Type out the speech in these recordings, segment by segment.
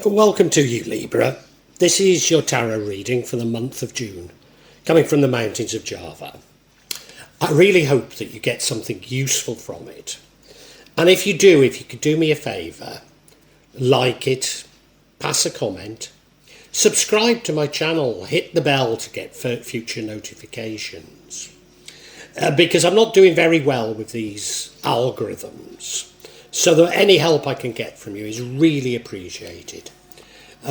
Welcome to you, Libra. This is your tarot reading for the month of June, coming from the mountains of Java. I really hope that you get something useful from it. And if you do, if you could do me a favour, like it, pass a comment, subscribe to my channel, hit the bell to get future notifications. Because I'm not doing very well with these algorithms. So that any help I can get from you is really appreciated.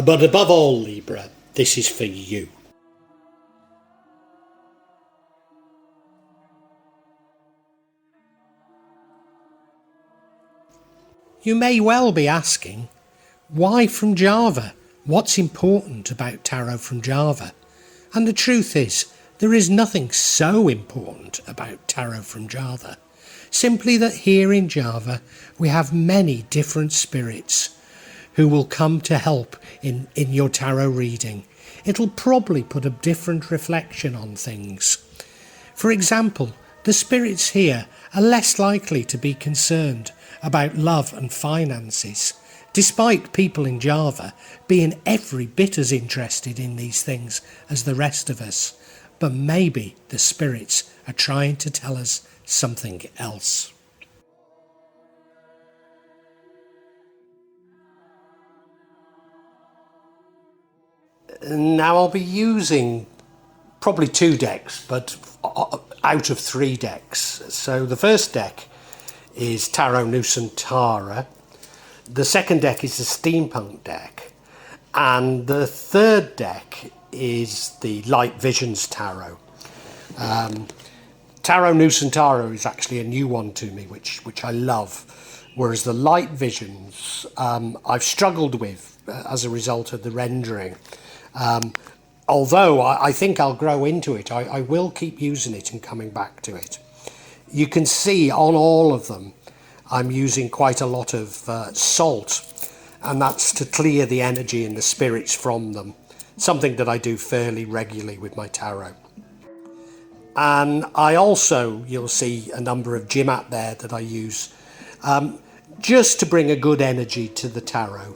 But above all, Libra, this is for you. You may well be asking, why from Java? What's important about tarot from Java? And the truth is, there is nothing so important about tarot from Java. Simply that here in Java we have many different spirits who will come to help in your tarot reading. It'll probably put a different reflection on things. For example, the spirits here are less likely to be concerned about love and finances, despite people in Java being every bit as interested in these things as the rest of us. But maybe the spirits are trying to tell us something else. Now I'll be using probably 2 decks, but out of 3 decks. So the first deck is Tarot Nusantara, the second deck is the Steampunk deck, and the third deck is the Light Visions Tarot. Tarot Nusantara is actually a new one to me, which I love, whereas the Light Visions I've struggled with as a result of the rendering. Although I think I'll grow into it, I will keep using it and coming back to it. You can see on all of them I'm using quite a lot of salt, and that's to clear the energy and the spirits from them, something that I do fairly regularly with my tarot. And I also, you'll see a number of Jimat there that I use just to bring a good energy to the tarot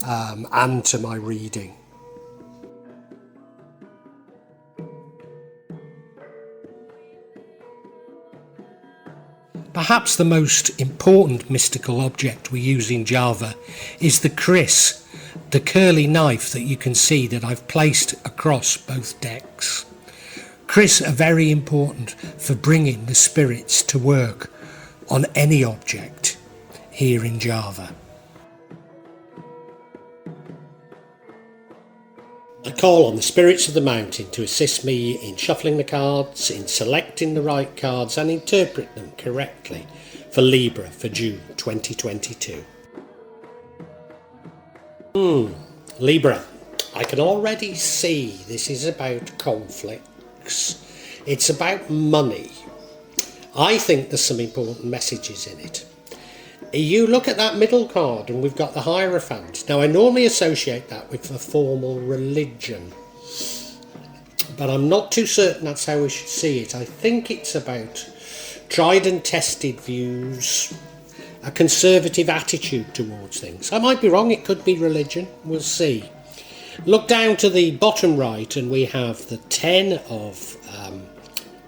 and to my reading. Perhaps the most important mystical object we use in Java is the kris, the curly knife that you can see that I've placed across both decks. Kris are very important for bringing the spirits to work on any object here in Java. I call on the spirits of the mountain to assist me in shuffling the cards, in selecting the right cards and interpret them correctly for Libra for June 2022. Libra, I can already see this is about conflict. It's about money. I think there's some important messages in it. You look at that middle card and we've got the Hierophant. Now I normally associate that with a formal religion, but I'm not too certain that's how we should see it. I think it's about tried and tested views, a conservative attitude towards things. I might be wrong, it could be religion, we'll see. Look down to the bottom right and we have the 10 of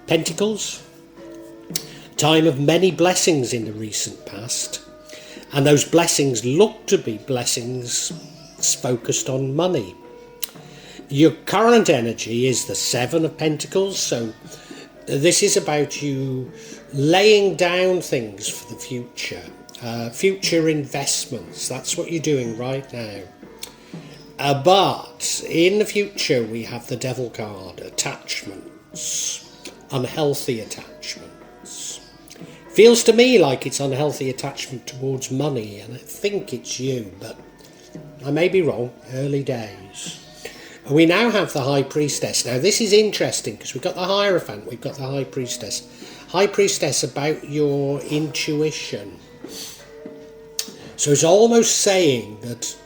Pentacles, time of many blessings in the recent past, and those blessings look to be blessings focused on money. Your current energy is the 7 of Pentacles, so this is about you laying down things for the future, future investments. That's what you're doing right now. But in the future we have the Devil card, attachments, unhealthy attachments. Feels to me like it's unhealthy attachment towards money, and I think it's you, but I may be wrong, early days. And we now have the High Priestess. Now this is interesting because we've got the Hierophant, we've got the High Priestess. High Priestess about your intuition. So it's almost saying that,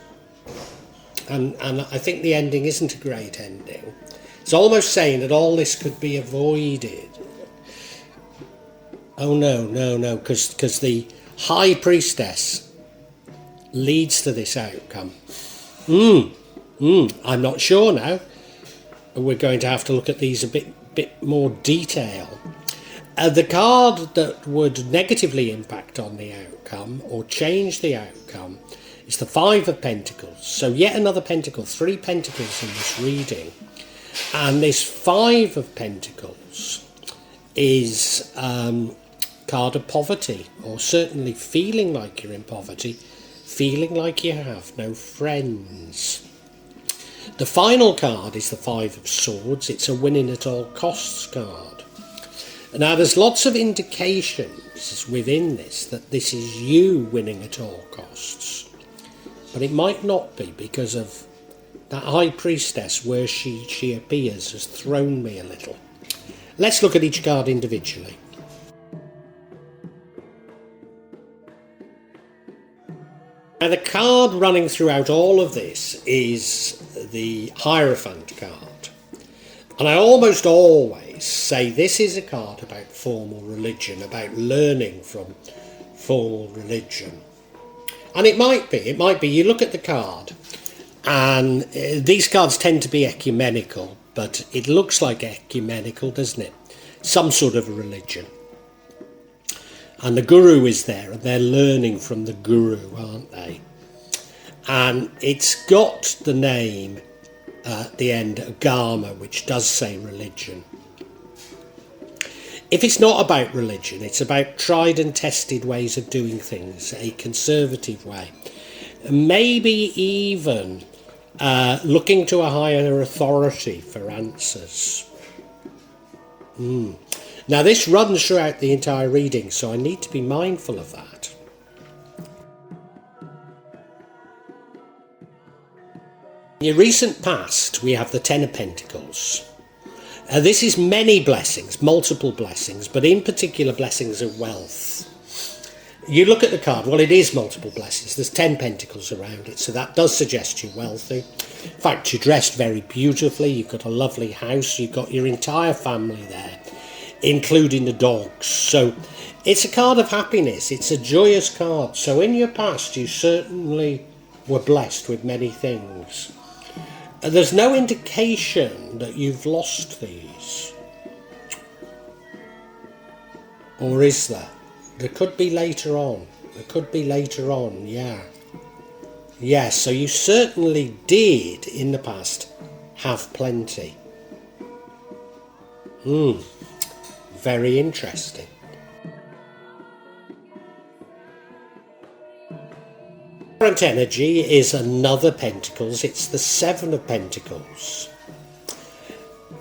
and I think the ending isn't a great ending, it's almost saying that all this could be avoided. Oh no, because the High Priestess leads to this outcome. I'm not sure now. We're going to have to look at these a bit more detail. The card that would negatively impact on the outcome or change the outcome is the Five of Pentacles. So yet another pentacle, 3 pentacles in this reading. And this Five of Pentacles is card of poverty, or certainly feeling like you're in poverty, feeling like you have no friends. The final card is the Five of Swords. It's a winning at all costs card. Now there's lots of indications within this that this is you winning at all costs. But it might not be, because of that High Priestess, where she appears, has thrown me a little. Let's look at each card individually. Now the card running throughout all of this is the Hierophant card. And I almost always say this is a card about formal religion, about learning from formal religion. And it might be, you look at the card, and these cards tend to be ecumenical, but it looks like ecumenical, doesn't it? Some sort of religion. And the guru is there, and they're learning from the guru, aren't they? And it's got the name at the end, Agama, which does say religion. If it's not about religion, it's about tried and tested ways of doing things, a conservative way. Maybe even looking to a higher authority for answers. Now this runs throughout the entire reading, so I need to be mindful of that. In your recent past, we have the Ten of Pentacles. This is many blessings, multiple blessings, but in particular blessings of wealth. You look at the card, well, it is multiple blessings. There's 10 pentacles around it, so that does suggest you're wealthy. In fact, you're dressed very beautifully. You've got a lovely house. You've got your entire family there, including the dogs. So it's a card of happiness. It's a joyous card. So in your past, you certainly were blessed with many things. There's no indication that you've lost these. Or is there? There could be later on. There could be later on, yeah. Yes, so you certainly did in the past have plenty. Very interesting. Current energy is another Pentacles. It's the Seven of Pentacles.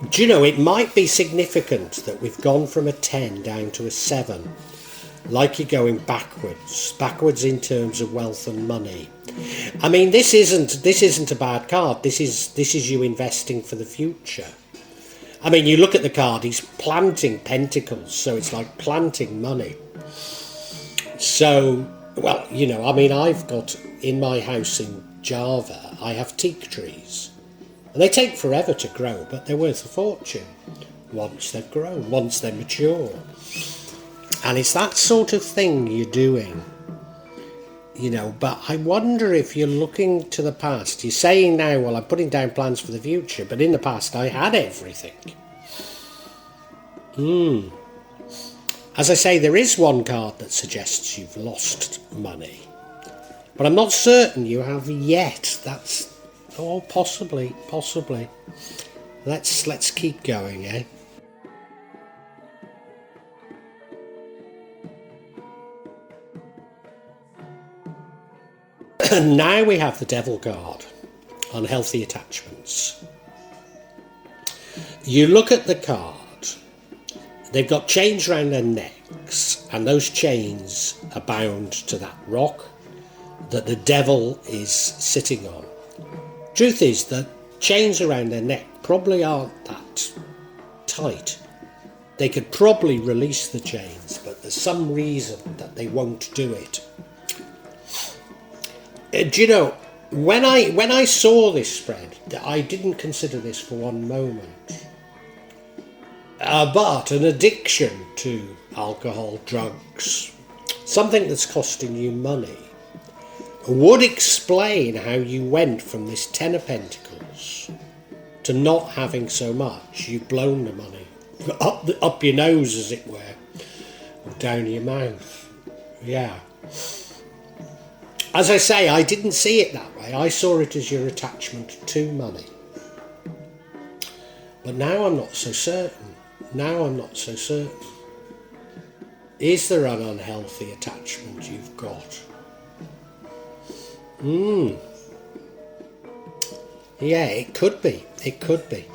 Do you know, it might be significant that we've gone from a 10 down to a 7. Like you're going backwards in terms of wealth and money. I mean, this isn't a bad card. This is you investing for the future. I mean, you look at the card, he's planting pentacles, so it's like planting money. So, well, you know, I mean, I've got in my house in Java, I have teak trees. And they take forever to grow, but they're worth a fortune once they've grown, once they're mature. And it's that sort of thing you're doing, you know. But I wonder if you're looking to the past. You're saying now, well, I'm putting down plans for the future, but in the past I had everything. As I say, there is one card that suggests you've lost money, but I'm not certain you have yet. That's, oh, possibly. Let's keep going, eh? And now we have the Devil card, unhealthy attachments. You look at the card, they've got chains around their necks, and those chains are bound to that rock that the devil is sitting on. Truth is that chains around their neck probably aren't that tight. They could probably release the chains, but there's some reason that they won't do it. Do you know, when I saw this spread, I didn't consider this for one moment. But an addiction to alcohol, drugs, something that's costing you money, would explain how you went from this Ten of Pentacles to not having so much. You've blown the money up your nose, as it were, or down your mouth. Yeah. As I say, I didn't see it that way. I saw it as your attachment to money. But now I'm not so certain. Now I'm not so certain. Is there an unhealthy attachment you've got? Yeah, it could be. It could be.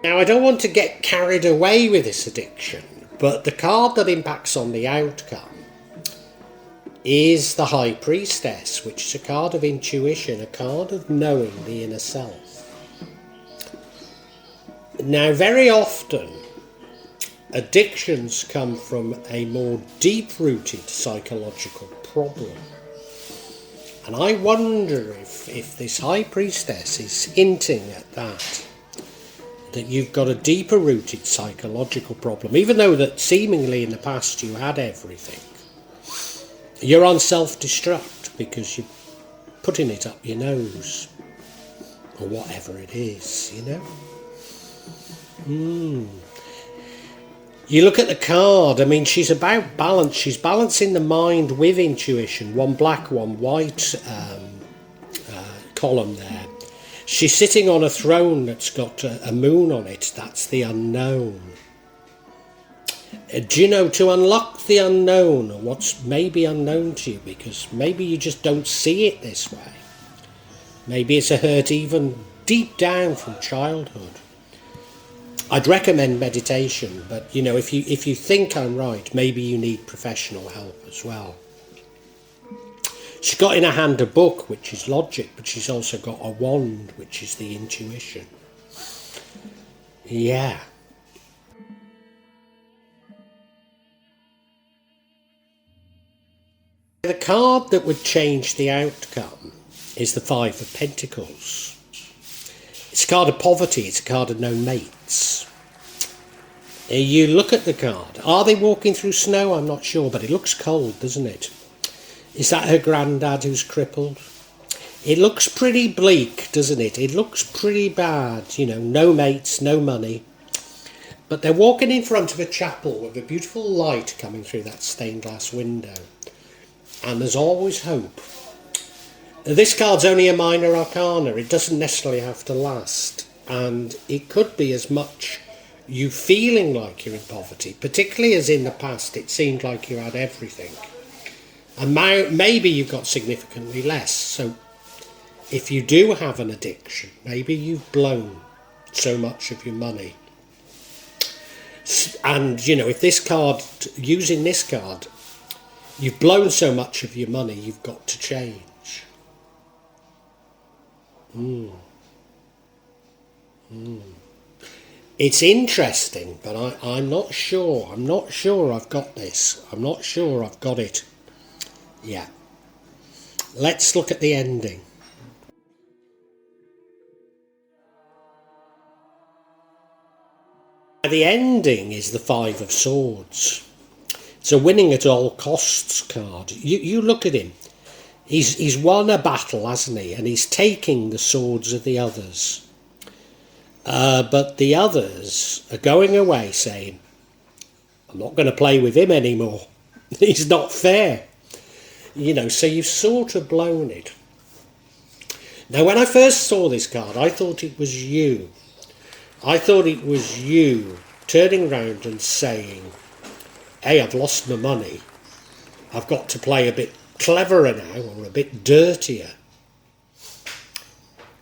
Now, I don't want to get carried away with this addiction, but the card that impacts on the outcome is the High Priestess, which is a card of intuition, a card of knowing the inner self. Now, very often, addictions come from a more deep-rooted psychological problem. And I wonder if this High Priestess is hinting at that you've got a deeper-rooted psychological problem, even though that seemingly in the past you had everything. You're on self-destruct because you're putting it up your nose, or whatever it is, you know. You look at the card, I mean, she's about balance. She's balancing the mind with intuition. One black, one white column there. She's sitting on a throne that's got a moon on it. That's the unknown. Do you know, to unlock the unknown, or what's maybe unknown to you, because maybe you just don't see it this way. Maybe it's a hurt even deep down from childhood. I'd recommend meditation, but you know, if you think I'm right, maybe you need professional help as well. She's got in her hand a book, which is logic, but she's also got a wand, which is the intuition. Yeah. The card that would change the outcome is the Five of Pentacles. It's a card of poverty, it's a card of no mates. You look at the card. Are they walking through snow? I'm not sure, but it looks cold, doesn't it? Is that her granddad who's crippled? It looks pretty bleak, doesn't it? It looks pretty bad, you know, no mates, no money. But they're walking in front of a chapel with a beautiful light coming through that stained glass window. And there's always hope. This card's only a minor arcana. It doesn't necessarily have to last. And it could be as much you feeling like you're in poverty, particularly as in the past it seemed like you had everything. And maybe you've got significantly less. So if you do have an addiction, maybe you've blown so much of your money. And, you know, if this card, using this card, you've blown so much of your money, you've got to change. It's interesting, but I'm not sure. I'm not sure I've got this. I'm not sure I've got it. Yeah. Let's look at the ending. The ending is the Five of Swords. It's a winning at all costs card. You look at him. He's won a battle, hasn't he? And he's taking the swords of the others. But the others are going away saying, I'm not going to play with him anymore. He's not fair. You know, so you've sort of blown it. Now, when I first saw this card, I thought it was you. I thought it was you turning round and saying, hey, I've lost my money. I've got to play a bit cleverer now, or a bit dirtier.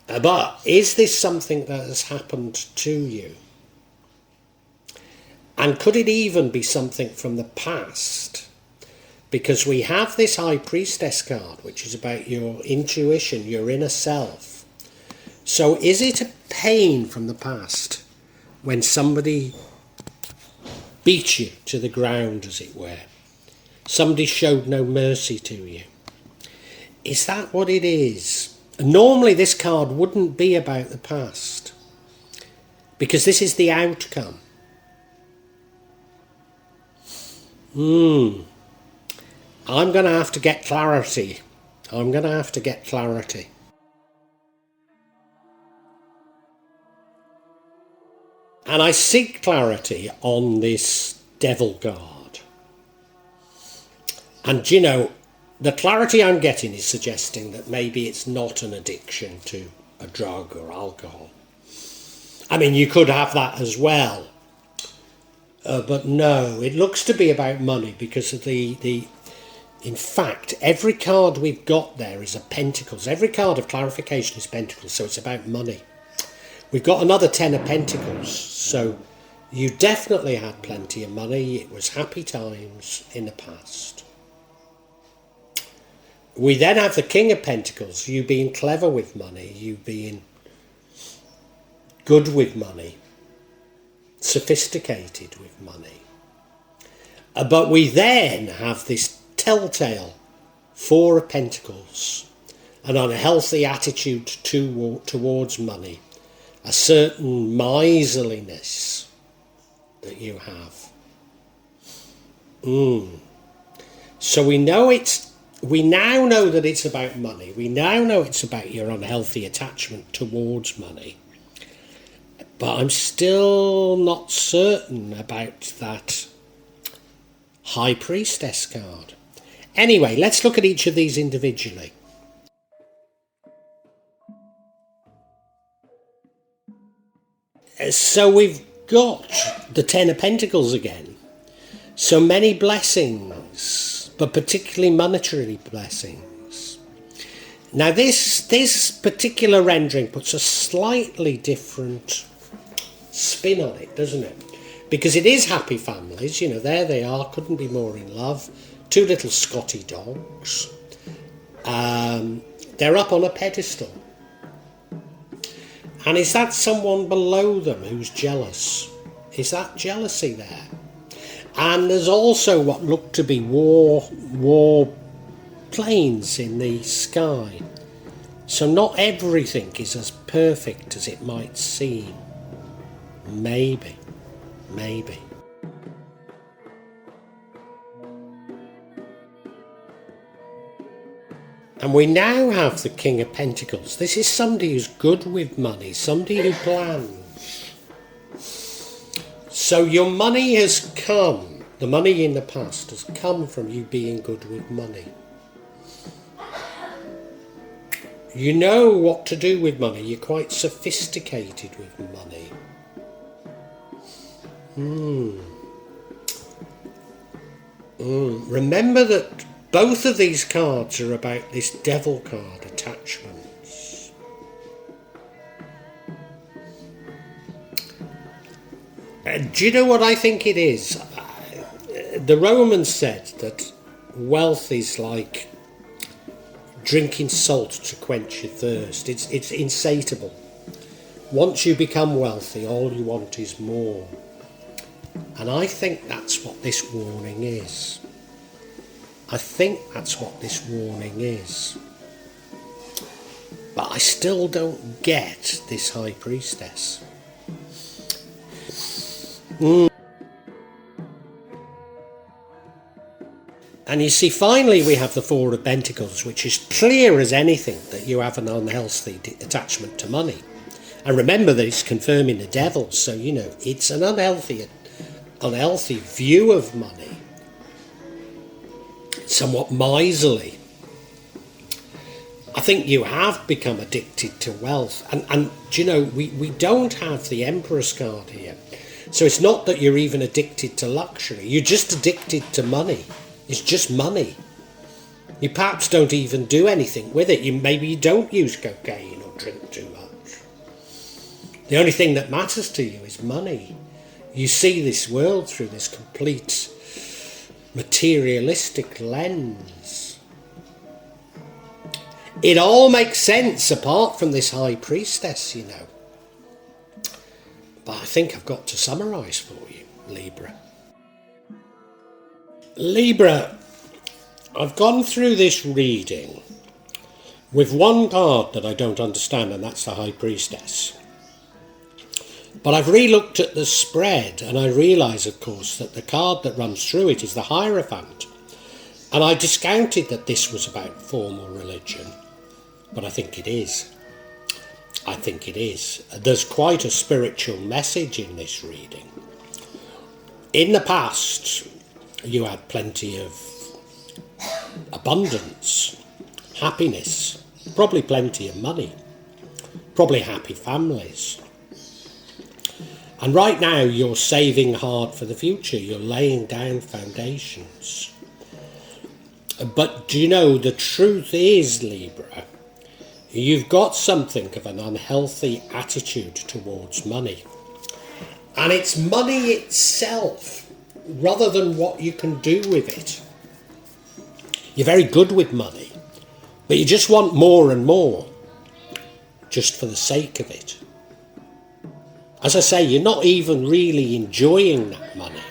But is this something that has happened to you? And could it even be something from the past? Because we have this High Priestess card, which is about your intuition, your inner self. So is it a pain from the past when somebody beat you to the ground, as it were? Somebody showed no mercy to you. Is that what it is? Normally this card wouldn't be about the past, because this is the outcome. I'm going to have to get clarity. I'm going to have to get clarity. And I seek clarity on this devil card. And you know, the clarity I'm getting is suggesting that maybe it's not an addiction to a drug or alcohol. I mean, you could have that as well. But no, it looks to be about money because of the in fact, every card we've got there is a Pentacles. Every card of clarification is Pentacles, so it's about money. We've got another 10 of Pentacles, so you definitely had plenty of money. It was happy times in the past. We then have the King of Pentacles, you being clever with money, you being good with money, sophisticated with money. But we then have this telltale Four of Pentacles, an unhealthy attitude towards money, a certain miserliness that you have. So we now know that it's about money. We now know it's about your unhealthy attachment towards money. But I'm still not certain about that High Priestess card. Anyway, let's look at each of these individually. So we've got the Ten of Pentacles again. So many blessings, but particularly monetary blessings. Now this particular rendering puts a slightly different spin on it, doesn't it? Because it is happy families, you know, there they are, couldn't be more in love. Two little Scotty dogs. They're up on a pedestal. And is that someone below them who's jealous? Is that jealousy there? And there's also what look to be war planes in the sky. So not everything is as perfect as it might seem. Maybe. And we now have the King of Pentacles. This is somebody who's good with money, somebody who plans. So your money has come, the money in the past has come from you being good with money. You know what to do with money, you're quite sophisticated with money. Remember that both of these cards are about this devil card, attachments. Do you know what I think it is? The Romans said that wealth is like drinking salt to quench your thirst. It's insatiable. Once you become wealthy, all you want is more. And I think that's what this warning is. I think that's what this warning is. But I still don't get this High Priestess. And you see, finally we have the Four of Pentacles, which is clear as anything that you have an unhealthy attachment to money. And remember that it's confirming the devil, so you know, it's an unhealthy view of money. Somewhat miserly. I think you have become addicted to wealth. And do you know, we don't have the Emperor's card here. So it's not that you're even addicted to luxury. You're just addicted to money. It's just money. You perhaps don't even do anything with it. Maybe you don't use cocaine or drink too much. The only thing that matters to you is money. You see this world through this complete materialistic lens. It all makes sense apart from this High Priestess, you know. But I think I've got to summarise for you, Libra. Libra, I've gone through this reading with one card that I don't understand, and that's the High Priestess. But I've re-looked at the spread and I realise, of course, that the card that runs through it is the Hierophant. And I discounted that this was about formal religion, but I think it is. I think it is. There's quite a spiritual message in this reading. In the past, you had plenty of abundance, happiness, probably plenty of money, probably happy families. And right now you're saving hard for the future, you're laying down foundations. But do you know, the truth is, Libra, you've got something of an unhealthy attitude towards money. And it's money itself, rather than what you can do with it. You're very good with money, but you just want more and more, just for the sake of it. As I say, you're not even really enjoying that money.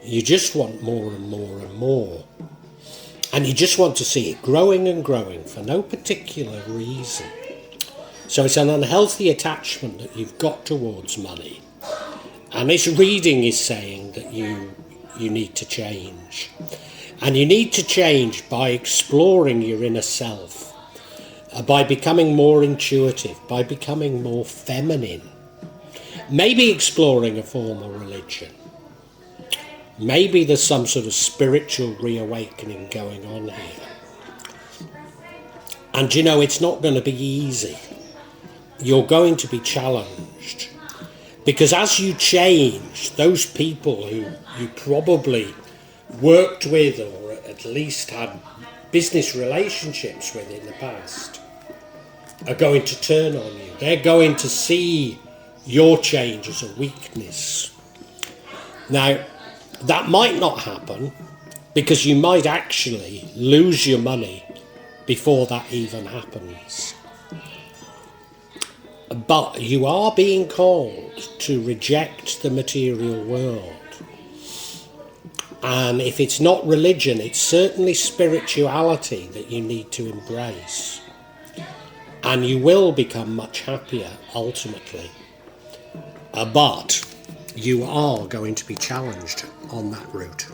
You just want more and more and more. And you just want to see it growing and growing for no particular reason. So it's an unhealthy attachment that you've got towards money. And this reading is saying that you need to change. And you need to change by exploring your inner self, by becoming more intuitive, by becoming more feminine. Maybe exploring a formal religion. Maybe there's some sort of spiritual reawakening going on here. And you know, it's not going to be easy. You're going to be challenged. Because as you change, those people who you probably worked with or at least had business relationships with in the past are going to turn on you. They're going to see your change as a weakness. Now, that might not happen because you might actually lose your money before that even happens. But you are being called to reject the material world. And if it's not religion, it's certainly spirituality that you need to embrace. And you will become much happier ultimately. But you are going to be challenged on that route.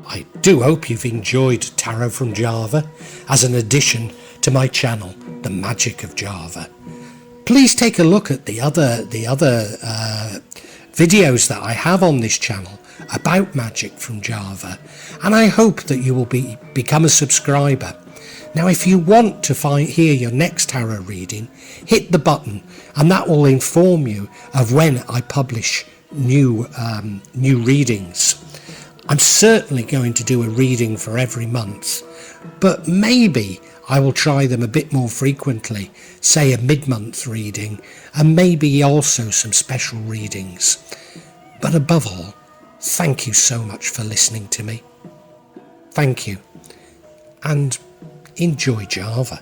I do hope you've enjoyed Tarot from Java as an addition to my channel, The Magic of Java. Please take a look at the other videos that I have on this channel about magic from Java, and I hope that you will become a subscriber. Now, if you want to hear your next tarot reading, hit the button, and that will inform you of when I publish new readings. I'm certainly going to do a reading for every month, but maybe I will try them a bit more frequently, say a mid-month reading, and maybe also some special readings. But above all, thank you so much for listening to me. Thank you, and enjoy Java.